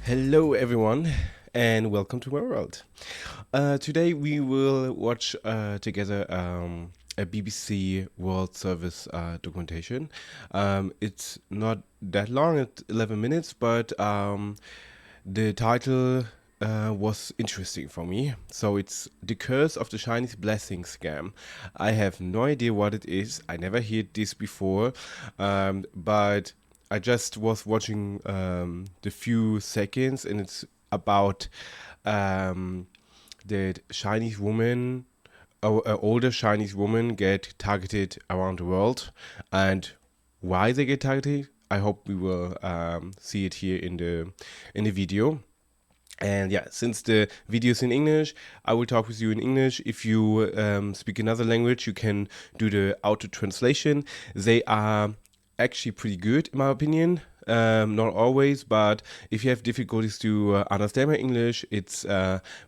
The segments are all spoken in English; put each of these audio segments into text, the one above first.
Hello, everyone, and welcome to my world. Today we will watch together a BBC World Service documentation. It's not that long, it's 11 minutes, but the title was interesting for me. So it's The Curse of the Chinese Blessing Scam. I have no idea what it is. I never heard this before, but I just was watching the few seconds, and it's about the Chinese woman, older Chinese woman, get targeted around the world, and why they get targeted. I hope we will see it here in the video. And yeah, since the video is in English, I will talk with you in English. If you speak another language, you can do the auto translation. They are actually pretty good, in my opinion. Not always, but if you have difficulties to understand my English, it's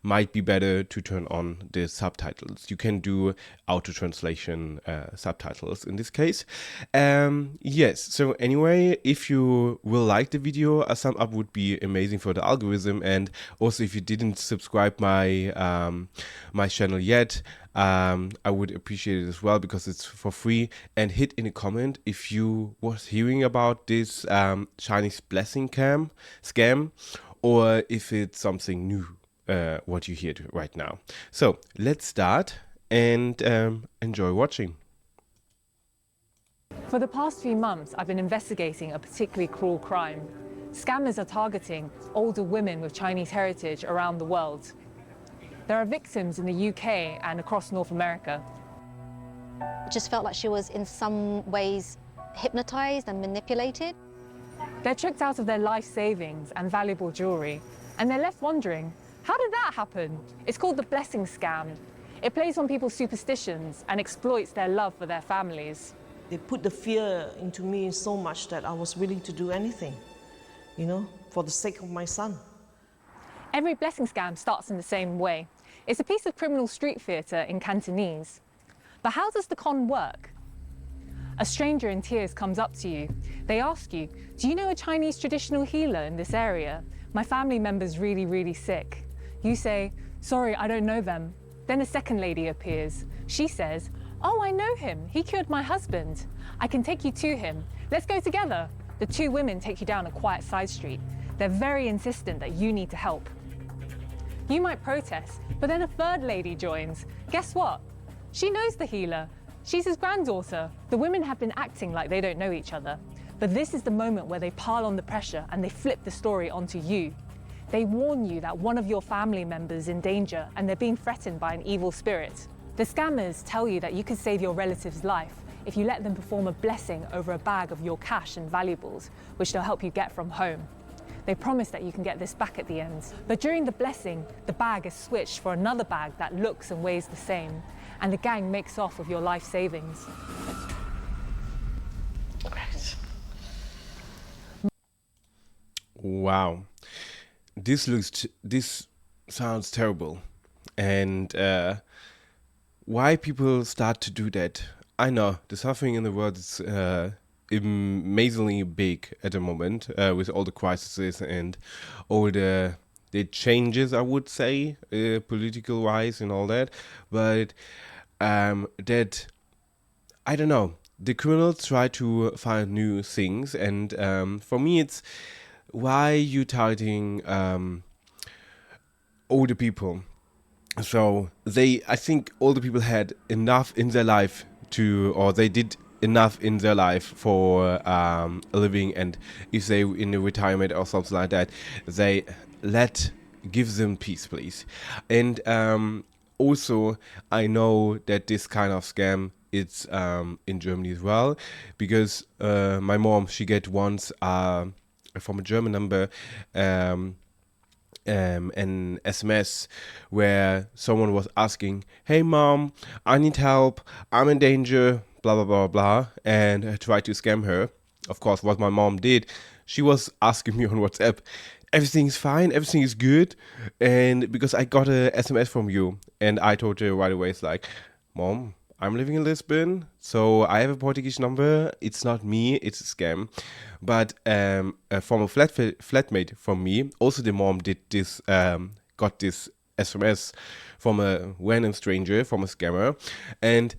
might be better to turn on the subtitles. You can do auto translation subtitles in this case. Yes, so anyway, if you will like the video, a thumb up would be amazing for the algorithm. And also, if you didn't subscribe my my channel yet, I would appreciate it as well, because it's for free. And hit in a comment if you was hearing about this Chinese blessing scam, or if it's something new what you hear right now. So let's start and enjoy watching. For the past few months, I've been investigating a particularly cruel crime. Scammers are targeting older women with Chinese heritage around the world. There are victims in the UK and across North America. It just felt like she was in some ways hypnotized and manipulated. They're tricked out of their life savings and valuable jewelry, and they're left wondering, how did that happen? It's called the blessing scam. It plays on people's superstitions and exploits their love for their families. They put the fear into me so much that I was willing to do anything, you know, for the sake of my son. Every blessing scam starts in the same way. It's a piece of criminal street theatre in Cantonese. But how does the con work? A stranger in tears comes up to you. They ask you, do you know a Chinese traditional healer in this area? My family member's really, really sick. You say, sorry, I don't know them. Then a second lady appears. She says, oh, I know him. He cured my husband. I can take you to him. Let's go together. The two women take you down a quiet side street. They're very insistent that you need to help. You might protest, but then a third lady joins. Guess what? She knows the healer. She's his granddaughter. The women have been acting like they don't know each other. But this is the moment where they pile on the pressure and they flip the story onto you. They warn you that one of your family members is in danger and they're being threatened by an evil spirit. The scammers tell you that you can save your relative's life if you let them perform a blessing over a bag of your cash and valuables, which they'll help you get from home. They promise that you can get this back at the end. But during the blessing, the bag is switched for another bag that looks and weighs the same, and the gang makes off with your life savings. Wow, this sounds terrible. And why people start to do that? I know the suffering in the world is amazingly big at the moment, with all the crises and all the changes, I would say, political wise and all that. But that, I don't know, the criminals try to find new things, and for me it's, why you targeting older people? So I think older people had enough in their life or they did enough in their life for a living, and if they in a retirement or something like that, they give them peace, please. And also, I know that this kind of scam, it's in Germany as well, because my mom, she get once from a German number an SMS where someone was asking, hey mom, I need help, I'm in danger, blah blah blah blah, and tried to scam her. Of course, what my mom did, she was asking me on WhatsApp, everything's fine, everything is good, and because I got a SMS from you, and I told her right away, it's like, mom, I'm living in Lisbon, so I have a Portuguese number. It's not me, it's a scam. But a former flatmate from me, also the mom did this, got this SMS from a random stranger, from a scammer, and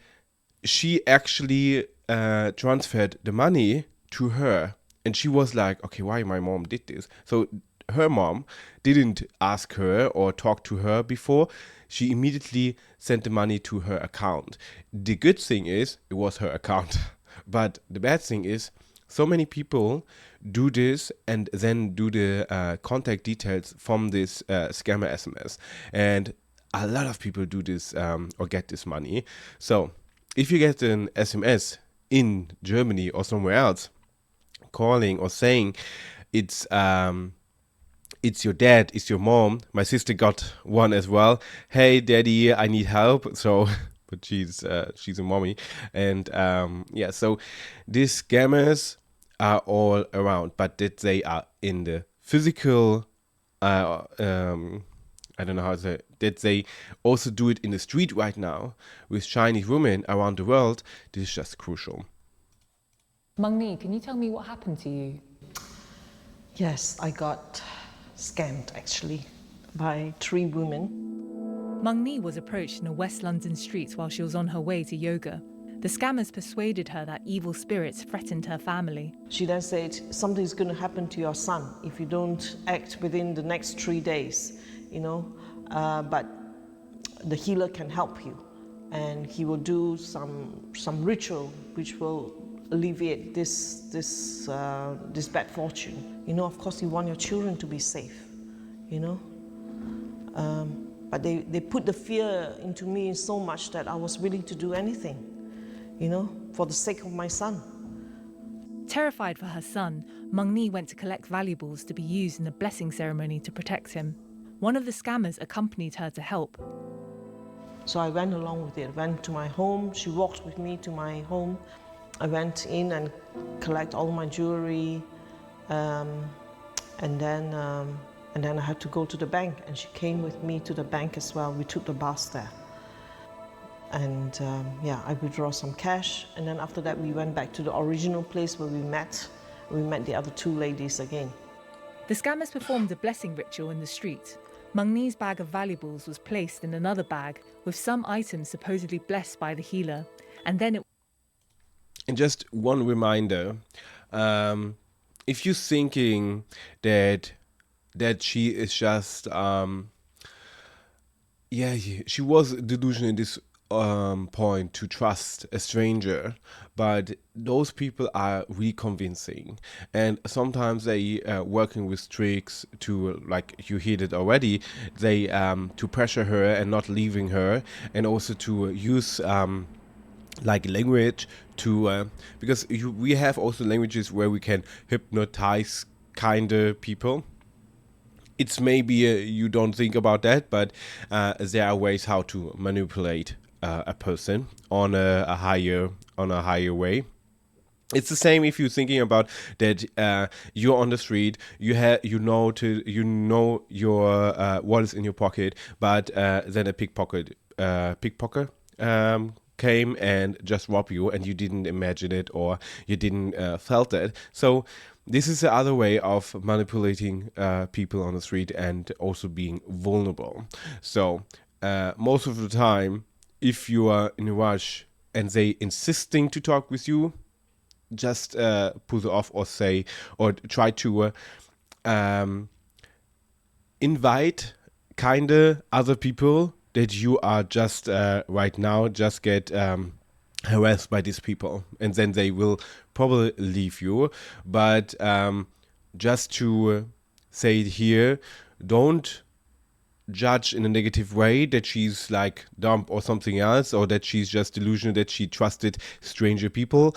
she actually transferred the money to her. And she was like, okay, why my mom did this? So her mom didn't ask her or talk to her before. She immediately sent the money to her account. The good thing is it was her account. But the bad thing is so many people do this and then do the contact details from this scammer SMS. And a lot of people do this or get this money. So if you get an SMS in Germany or somewhere else calling or saying it's your dad, it's your mom. My sister got one as well. Hey, daddy, I need help. So, but she's a mommy, and yeah. So these scammers are all around, but that they are in the physical. I don't know how to say it, that they also do it in the street right now with Chinese women around the world. This is just crucial. Meng Ni, can you tell me what happened to you? Yes, I got scammed actually by 3 women. Meng Ni was approached in a West London street while she was on her way to yoga. The scammers persuaded her that evil spirits threatened her family. She then said, something's going to happen to your son if you don't act within the next 3 days, but the healer can help you, and he will do some ritual which will alleviate this bad fortune. Of course you want your children to be safe, but they put the fear into me so much that I was willing to do anything, for the sake of my son. Terrified for her son, Meng Ni went to collect valuables to be used in the blessing ceremony to protect him. One of the scammers accompanied her to help. So I went along with it, went to my home. She walked with me to my home. I went in and collect all my jewelry, and then I had to go to the bank, and she came with me to the bank as well. We took the bus there, and I withdraw some cash, and then after that we went back to the original place where we met. We met the other 2 ladies again. The scammers performed a blessing ritual in the street. Meng Ni's bag of valuables was placed in another bag with some items supposedly blessed by the healer, and then it. And just one reminder, if you're thinking that she is just, she was delusional in this point to trust a stranger, but those people are really convincing, and sometimes they working with tricks to, like you heard it already, they to pressure her and not leaving her, and also to use like language to because we have also languages where we can hypnotize kind of people. It's maybe you don't think about that, but there are ways how to manipulate a person on a higher way. It's the same if you're thinking about that. You're on the street, you know your what is in your pocket, but then a pickpocket came and just robbed you, and you didn't imagine it or you didn't felt it. So this is the other way of manipulating people on the street and also being vulnerable. So most of the time, if you are in a rush and they insisting to talk with you, just pull it off or say, or try to invite kinda other people that you are just right now just get harassed by these people, and then they will probably leave you. But just to say it here, don't judge in a negative way that she's like dumb or something else, or that she's just delusional that she trusted stranger people.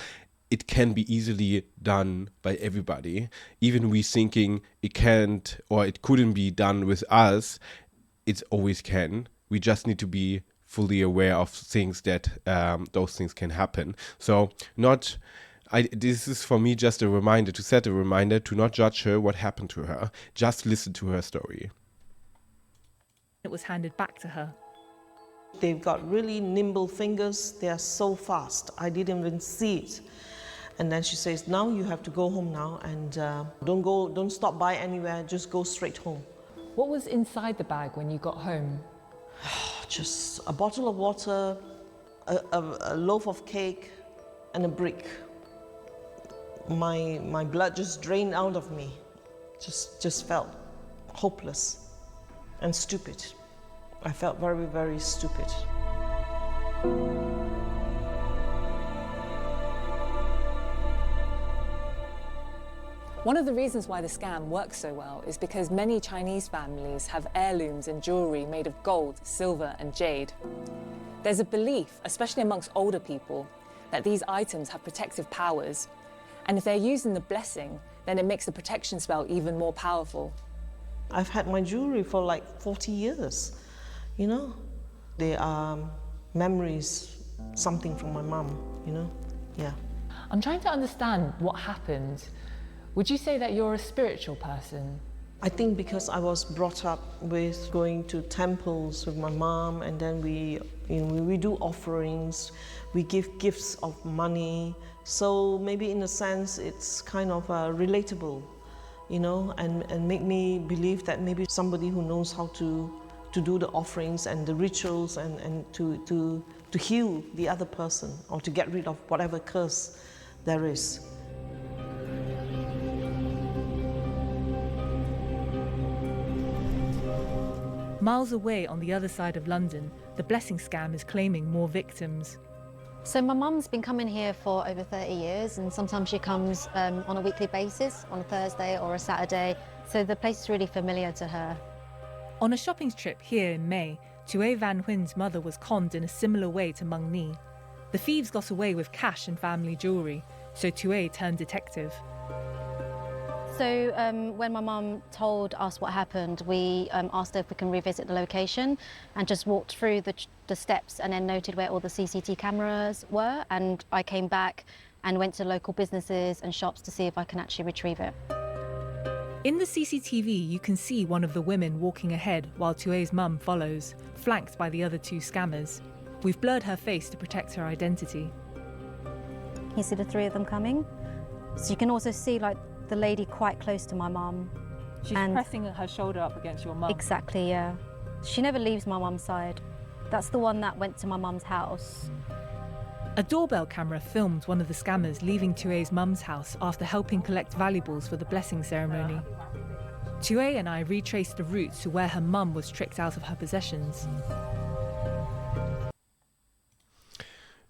It can be easily done by everybody. Even we thinking it can't or it couldn't be done with us, it always can. We just need to be fully aware of things that those things can happen. So this is for me just a reminder, to set a reminder to not judge her what happened to her. Just listen to her story. It was handed back to her. They've got really nimble fingers. They are so fast. I didn't even see it. And then she says, now you have to go home now and don't stop by anywhere, just go straight home. What was inside the bag when you got home? Just a bottle of water, a loaf of cake, and a brick. My blood just drained out of me. Just felt hopeless and stupid. I felt very, very stupid. One of the reasons why the scam works so well is because many Chinese families have heirlooms and jewellery made of gold, silver and jade. There's a belief, especially amongst older people, that these items have protective powers, and if they're used in the blessing, then it makes the protection spell even more powerful. I've had my jewellery for like 40 years, you know. They are memories, something from my mum, you know, yeah. I'm trying to understand what happened. Would you say that you're a spiritual person? I think because I was brought up with going to temples with my mom, and then we do offerings, we give gifts of money. So maybe in a sense it's kind of relatable, you know, and make me believe that maybe somebody who knows how to do the offerings and the rituals and to heal the other person or to get rid of whatever curse there is. Miles away on the other side of London, the blessing scam is claiming more victims. So my mum's been coming here for over 30 years, and sometimes she comes on a weekly basis, on a Thursday or a Saturday. So the place is really familiar to her. On a shopping trip here in May, Tue Van Huyn's mother was conned in a similar way to Mung Ni. The thieves got away with cash and family jewellery, so Tue turned detective. So when my mum told us what happened, we asked her if we can revisit the location and just walked through the steps and then noted where all the CCTV cameras were. And I came back and went to local businesses and shops to see if I can actually retrieve it. In the CCTV, you can see one of the women walking ahead while Tue's mum follows, flanked by the other two scammers. We've blurred her face to protect her identity. You see the three of them coming? So you can also see like the lady quite close to my mum. She's pressing her shoulder up against your mum. Exactly, yeah. She never leaves my mum's side. That's the one that went to my mum's house. A doorbell camera filmed one of the scammers leaving Tue's mum's house after helping collect valuables for the blessing ceremony. Tue and I retraced the route to where her mum was tricked out of her possessions.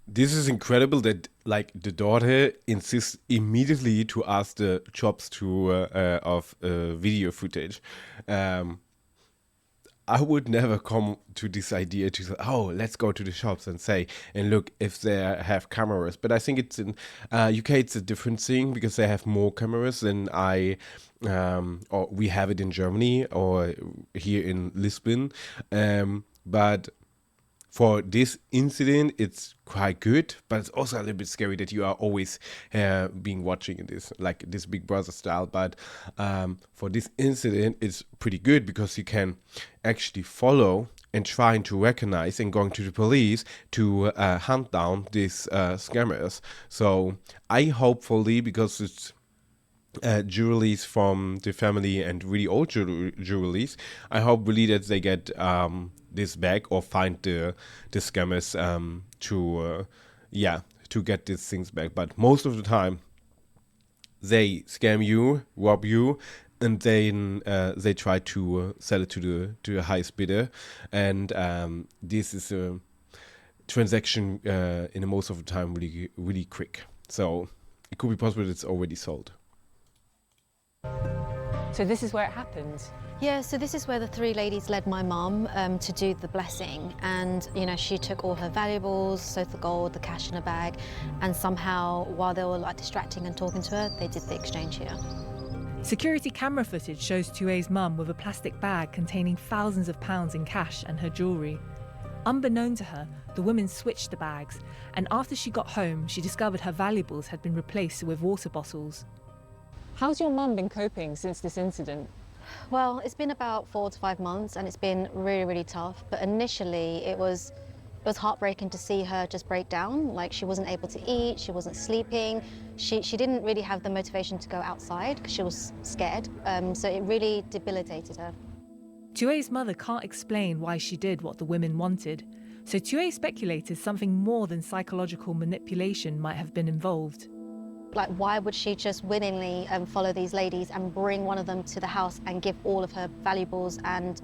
This is incredible that, like, the daughter insists immediately to ask the shops of video footage. I would never come to this idea to say, oh, let's go to the shops and look if they have cameras. But I think it's in UK, it's a different thing because they have more cameras than or we have it in Germany or here in Lisbon. But for this incident, it's quite good, but it's also a little bit scary that you are always being watching in this, like this Big Brother style. But for this incident, it's pretty good because you can actually follow and trying to recognize and going to the police to hunt down these scammers. So I hopefully, because it's jewelries from the family and really old jewelries, I hope really that they get this back or find the scammers to get these things back. But most of the time they scam you, rob you, and then they try to sell it to the highest bidder, and this is a transaction in the most of the time really quick. So it could be possible it's already sold. So this is where it happened? Yeah, so this is where the three ladies led my mum to do the blessing, and you know, she took all her valuables, so the gold, the cash in a bag, and somehow while they were like distracting and talking to her, they did the exchange here. Security camera footage shows Tue's mum with a plastic bag containing thousands of pounds in cash and her jewellery. Unbeknown to her, the women switched the bags, and after she got home, she discovered her valuables had been replaced with water bottles. How's your mum been coping since this incident? Well, it's been about 4 to 5 months and it's been really, really tough. But initially it was It was heartbreaking to see her just break down. Like, she wasn't able to eat, she wasn't sleeping. She didn't really have the motivation to go outside because she was scared. So it really debilitated her. Tue's mother can't explain why she did what the women wanted, so Tue speculated something more than psychological manipulation might have been involved. Like, why would she just willingly follow these ladies and bring one of them to the house and give all of her valuables and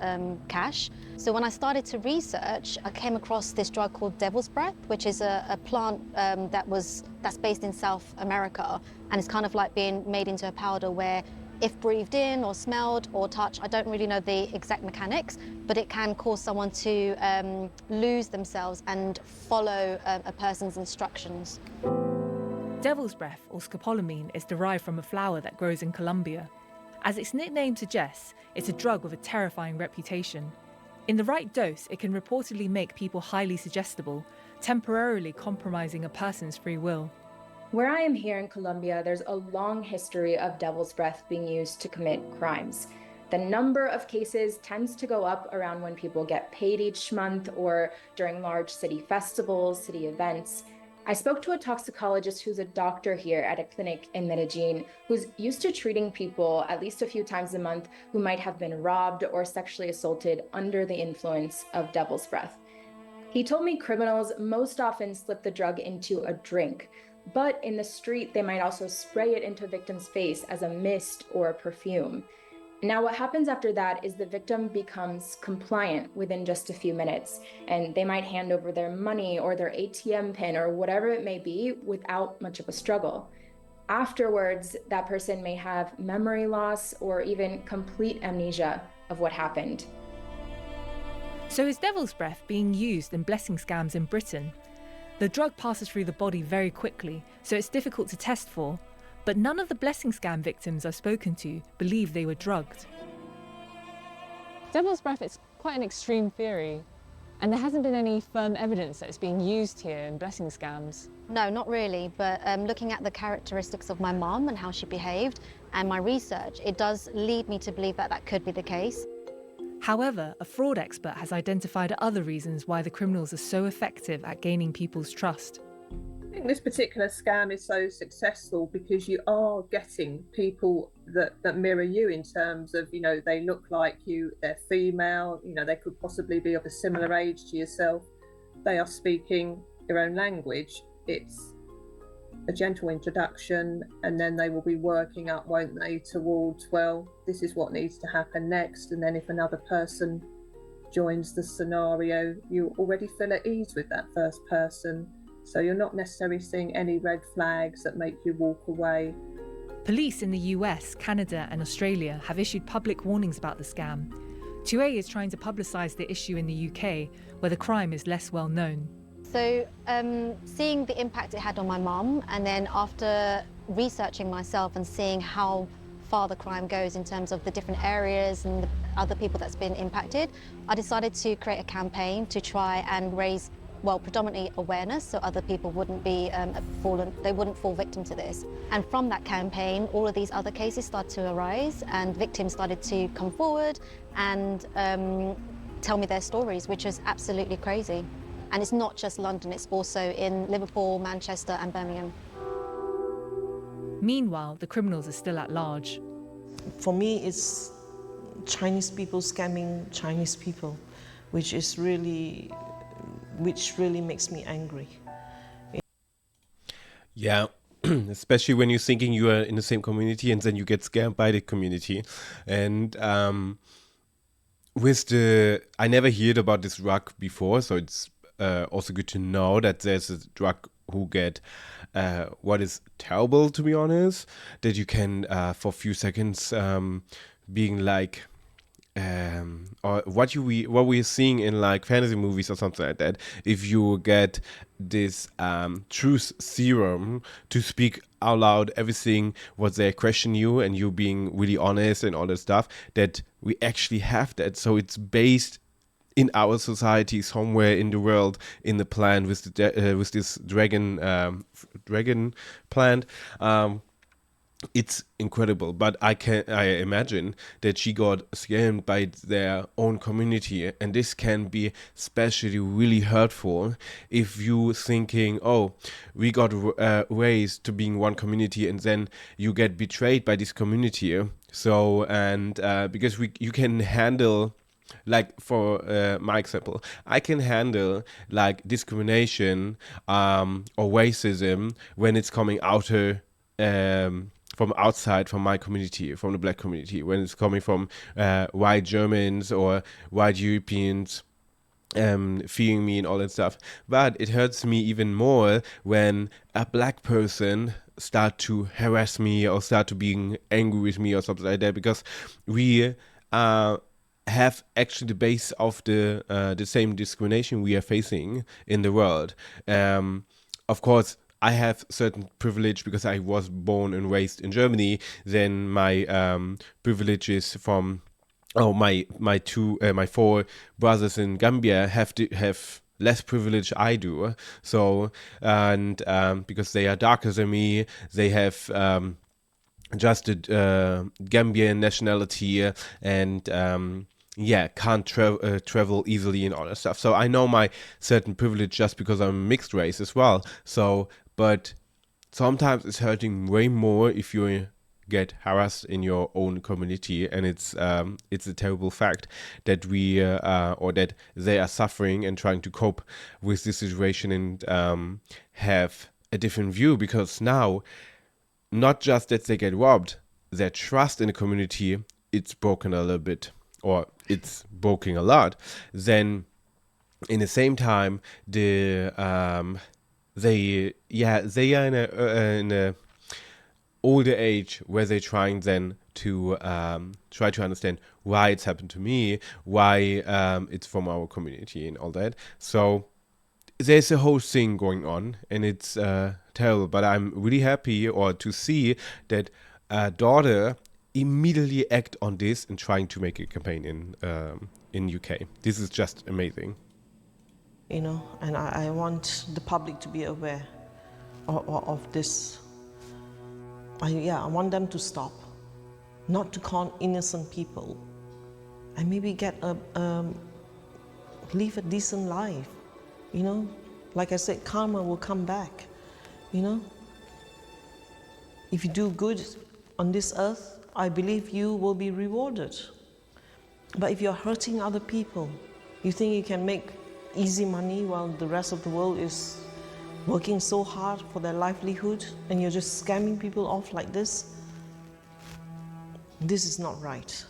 cash? So when I started to research, I came across this drug called devil's breath, which is a plant that's based in South America, and it's kind of like being made into a powder where, if breathed in or smelled or touched, I don't really know the exact mechanics, but it can cause someone to lose themselves and follow a person's instructions. Devil's breath, or scopolamine, is derived from a flower that grows in Colombia. As its nickname suggests, it's a drug with a terrifying reputation. In the right dose, it can reportedly make people highly suggestible, temporarily compromising a person's free will. Where I am here in Colombia, there's a long history of devil's breath being used to commit crimes. The number of cases tends to go up around when people get paid each month or during large city festivals, city events. I spoke to a toxicologist who's a doctor here at a clinic in Medellin who's used to treating people at least a few times a month who might have been robbed or sexually assaulted under the influence of devil's breath. He told me criminals most often slip the drug into a drink, but in the street they might also spray it into a victim's face as a mist or a perfume. Now, what happens after that is the victim becomes compliant within just a few minutes, and they might hand over their money or their ATM pin or whatever it may be without much of a struggle. Afterwards, that person may have memory loss or even complete amnesia of what happened. So is devil's breath being used in blessing scams in Britain? The drug passes through the body very quickly, so it's difficult to test for. But none of the blessing scam victims I've spoken to believe they were drugged. Devil's breath is quite an extreme theory, and there hasn't been any firm evidence that it's being used here in blessing scams. No, not really, but looking at the characteristics of my mum and how she behaved and my research, it does lead me to believe that that could be the case. However, a fraud expert has identified other reasons why the criminals are so effective at gaining people's trust. I think this particular scam is so successful because you are getting people that mirror you in terms of, they look like you, they're female, they could possibly be of a similar age to yourself. They are speaking their own language. It's a gentle introduction, and then they will be working up, won't they, towards, well, this is what needs to happen next. And then if another person joins the scenario, you already feel at ease with that first person. So you're not necessarily seeing any red flags that make you walk away. Police in the US, Canada and Australia have issued public warnings about the scam. Tue is trying to publicise the issue in the UK, where the crime is less well known. So seeing the impact it had on my mum, and then after researching myself and seeing how far the crime goes in terms of the different areas and the other people that's been impacted, I decided to create a campaign to try and raise, predominantly awareness, so other people wouldn't be they wouldn't fall victim to this. And from that campaign, all of these other cases started to arise, and victims started to come forward and tell me their stories, which is absolutely crazy. And it's not just London, it's also in Liverpool, Manchester and Birmingham. Meanwhile, the criminals are still at large. For me, it's Chinese people scamming Chinese people, which really makes me angry. Yeah, especially when you're thinking you are in the same community and then you get scammed by the community. And I never heard about this drug before, so it's also good to know that there's a drug who get what is terrible, to be honest, that you can for a few seconds being like or what we're seeing in like fantasy movies or something like that. If you get this truth serum to speak out loud everything what they question you, and you being really honest and all that stuff, that we actually have that. So it's based in our society somewhere in the world, in the plant with this dragon plant. it's incredible. But I imagine that she got scammed by their own community, and this can be especially really hurtful if you thinking, oh, we got raised to being one community, and then you get betrayed by this community. So, and because you can handle, like for my example, I can handle like discrimination or racism when it's coming out from outside, from my community, from the black community, when it's coming from white Germans or white Europeans feeling me and all that stuff. But it hurts me even more when a black person start to harass me or start to being angry with me or something like that, because we have actually the base of the same discrimination we are facing in the world. Of course, I have certain privilege because I was born and raised in Germany. Then my privileges from my four brothers in Gambia have less privilege I do. So, and because they are darker than me, they have just a Gambian nationality, and yeah, can't travel easily and all that stuff. So I know my certain privilege just because I'm mixed race as well. So, but sometimes it's hurting way more if you get harassed in your own community, and it's a terrible fact that we or that they are suffering and trying to cope with this situation, and have a different view, because now not just that they get robbed, their trust in the community, it's broken a little bit, or it's broken a lot. Then in the same time, they are in a older age where they're trying then to try to understand why it's happened to me, why it's from our community and all that. So there's a whole thing going on, and it's terrible. But I'm really happy or to see that a daughter immediately act on this and trying to make a campaign in UK. This is just amazing. You know, and I want the public to be aware of this. I want them to stop, not to con innocent people, and maybe live a decent life. You know, like I said, karma will come back. You know, if you do good on this earth, I believe you will be rewarded. But if you're hurting other people, you think you can make easy money while the rest of the world is working so hard for their livelihood, and you're just scamming people off like this, this is not right.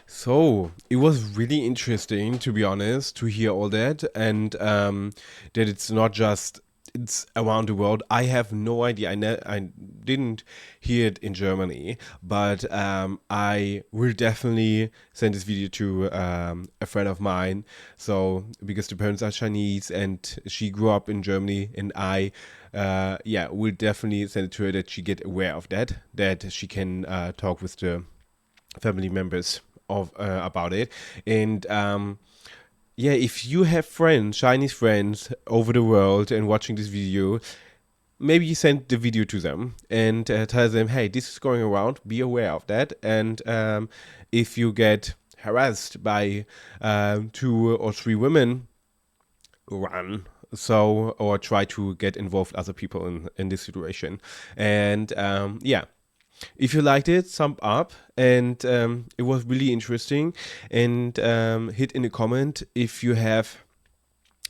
So it was really interesting, to be honest, to hear all that, and that it's not just it's around the world. I have no idea. I didn't hear it in Germany, but I will definitely send this video to a friend of mine. So because the parents are Chinese and she grew up in Germany, and I will definitely send it to her, that she get aware of that she can talk with the family members of about it. And if you have friends, Chinese friends over the world and watching this video, maybe you send the video to them and tell them, hey, this is going around, be aware of that. And if you get harassed by 2 or 3 women, run. So, or try to get involved other people in this situation. And if you liked it, thumb up, and it was really interesting. And hit in the comment if you have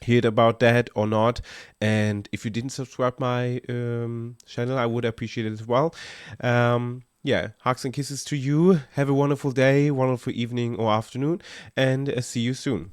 heard about that or not. And if you didn't subscribe my channel, I would appreciate it as well. Hugs and kisses to you. Have a wonderful day, wonderful evening or afternoon, and see you soon.